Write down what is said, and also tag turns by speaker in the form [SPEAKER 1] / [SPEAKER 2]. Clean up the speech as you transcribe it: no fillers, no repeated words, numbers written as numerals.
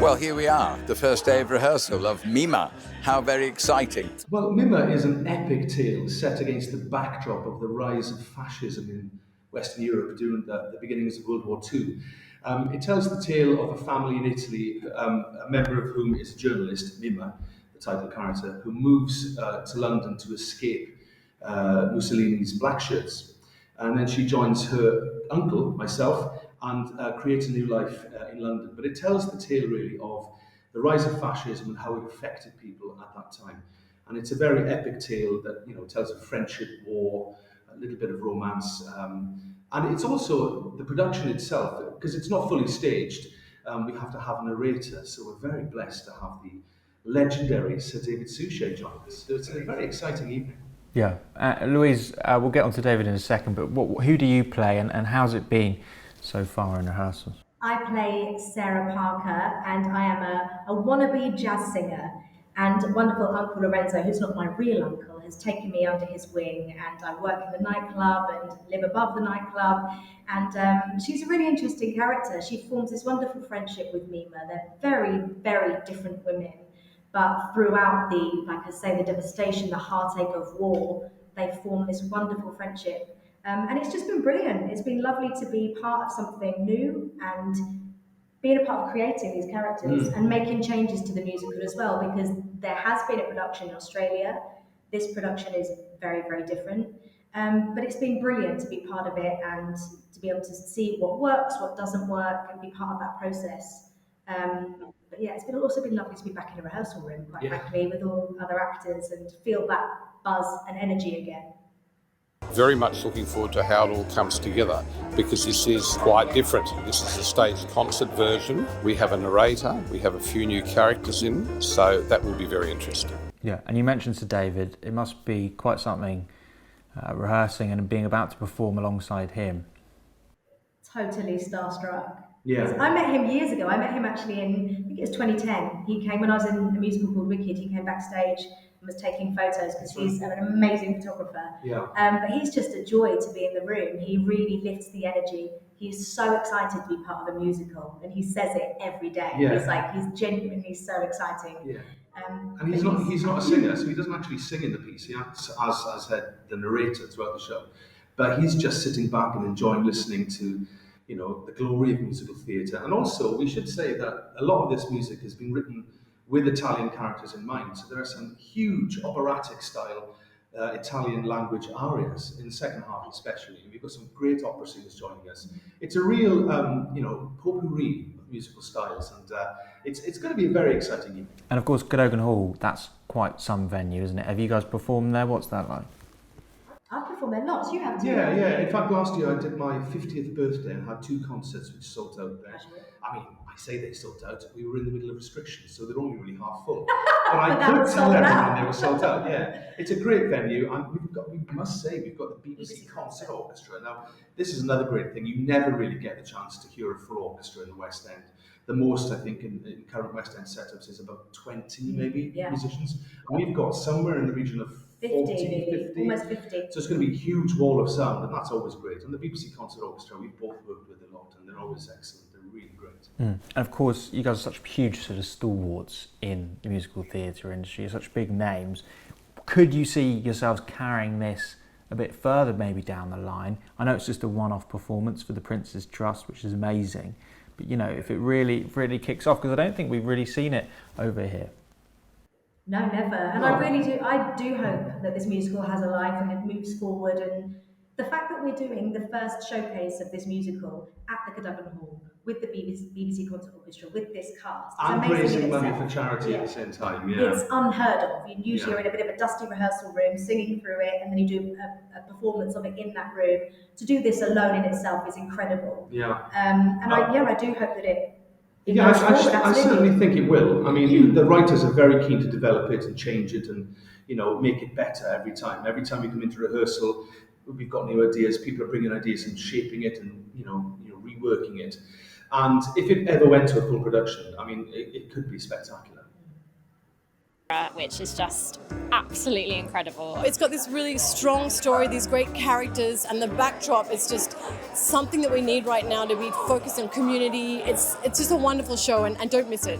[SPEAKER 1] Well, here we are, the first day of rehearsal of Mimma. How very exciting.
[SPEAKER 2] Well, Mimma is an epic tale set against the backdrop of the rise of fascism in Western Europe during the beginnings of World War II. It tells the tale of a family in Italy, a member of whom is a journalist, Mimma, the title character, who moves to London to escape Mussolini's black shirts. And then she joins her uncle, myself, and creates a new life in London. But it tells the tale really of the rise of fascism and how it affected people at that time. And it's a very epic tale that tells of friendship, war, a little bit of romance, and it's also the production itself because it's not fully staged. We have to have a narrator, so we're very blessed to have the legendary Sir David Suchet join us. So it's a very exciting evening.
[SPEAKER 3] Yeah, Louise, we'll get on to David in a second, but who do you play and how's it been so far in rehearsals?
[SPEAKER 4] I play Sarah Parker, and I am a wannabe jazz singer. And wonderful Uncle Lorenzo, who's not my real uncle, has taken me under his wing, and I work in the nightclub and live above the nightclub. And she's a really interesting character. She forms this wonderful friendship with Mimma. They're very, very different women, but throughout like I say, the devastation, the heartache of war, they form this wonderful friendship. And it's just been brilliant. It's been lovely to be part of something new and being a part of creating these characters and making changes to the musical as well, because there has been a production in Australia. This production is very, very different. But it's been brilliant to be part of it and to be able to see what works, what doesn't work, and be part of that process. But yeah, it's also been lovely to be back in a rehearsal room, quite frankly, with all other actors and feel that buzz and energy again.
[SPEAKER 5] Very much looking forward to how it all comes together because this is quite different. This is a staged concert version. We have a narrator, we have a few new characters in, so that will be very interesting.
[SPEAKER 3] Yeah, and you mentioned Sir David. It must be quite something rehearsing and being about to perform alongside him.
[SPEAKER 4] Totally starstruck.
[SPEAKER 2] Yeah.
[SPEAKER 4] I met him years ago. I met him actually in, I think it was 2010. He came when I was in a musical called Wicked. He came backstage and was taking photos because he's an amazing photographer.
[SPEAKER 2] Yeah.
[SPEAKER 4] But he's just a joy to be in the room. He really lifts the energy. He's so excited to be part of a musical, and he says it every day.
[SPEAKER 2] Yeah.
[SPEAKER 4] He's genuinely so exciting.
[SPEAKER 2] Yeah. And he's not a singer, so he doesn't actually sing in the piece. He acts as the narrator throughout the show. But he's just sitting back and enjoying listening to the glory of musical theatre. And also, we should say that a lot of this music has been written with Italian characters in mind. So there are some huge operatic style Italian language arias in the second half especially. And we've got some great opera singers joining us. It's a real, potpourri of musical styles. And it's going to be a very exciting evening.
[SPEAKER 3] And of course, Cadogan Hall, that's quite some venue, isn't it? Have you guys performed there? What's that like?
[SPEAKER 4] I've performed there lots. You have too.
[SPEAKER 2] Yeah. In fact, last year I did my 50th birthday and had 2 concerts which sold out there. I mean, I say they sold out. We were in the middle of restrictions, so they're only really half full. But I could tell everyone they were sold out. Yeah, it's a great venue, and we've got the BBC Concert Orchestra. Now, this is another great thing. You never really get the chance to hear a full orchestra in the West End. The most, I think, in current West End setups is about 20 musicians. And we've got somewhere in the region of 50.
[SPEAKER 4] Almost 50.
[SPEAKER 2] So it's going to be a huge wall of sound, and that's always great. And the BBC Concert Orchestra, we've both worked with a lot, and they're always excellent. They're really great.
[SPEAKER 3] And of course, you guys are such huge sort of stalwarts in the musical theatre industry, you're such big names. Could you see yourselves carrying this a bit further maybe down the line? I know it's just a one-off performance for the Prince's Trust, which is amazing. But, if it really kicks off, because I don't think we've really seen it over here.
[SPEAKER 4] No, never. And I do hope that this musical has a life and it moves forward. And the fact that we're doing the first showcase of this musical at the Cadogan Hall with the BBC Concert Orchestra, with this cast.
[SPEAKER 2] And raising money for charity at the same time,
[SPEAKER 4] It's unheard of. You usually are in a bit of a dusty rehearsal room, singing through it, and then you do a performance of it in that room. To do this alone in itself is incredible.
[SPEAKER 2] Yeah.
[SPEAKER 4] I do hope that it
[SPEAKER 2] I certainly think it will. I mean, the writers are very keen to develop it and change it and, make it better every time. Every time we come into rehearsal, we've got new ideas. People are bringing ideas and shaping it and, reworking it. And if it ever went to a full production, I mean, it could be spectacular.
[SPEAKER 6] which is just absolutely incredible.
[SPEAKER 7] It's got this really strong story, these great characters, and the backdrop is just something that we need right now to be focused on community. It's just a wonderful show, and don't miss it.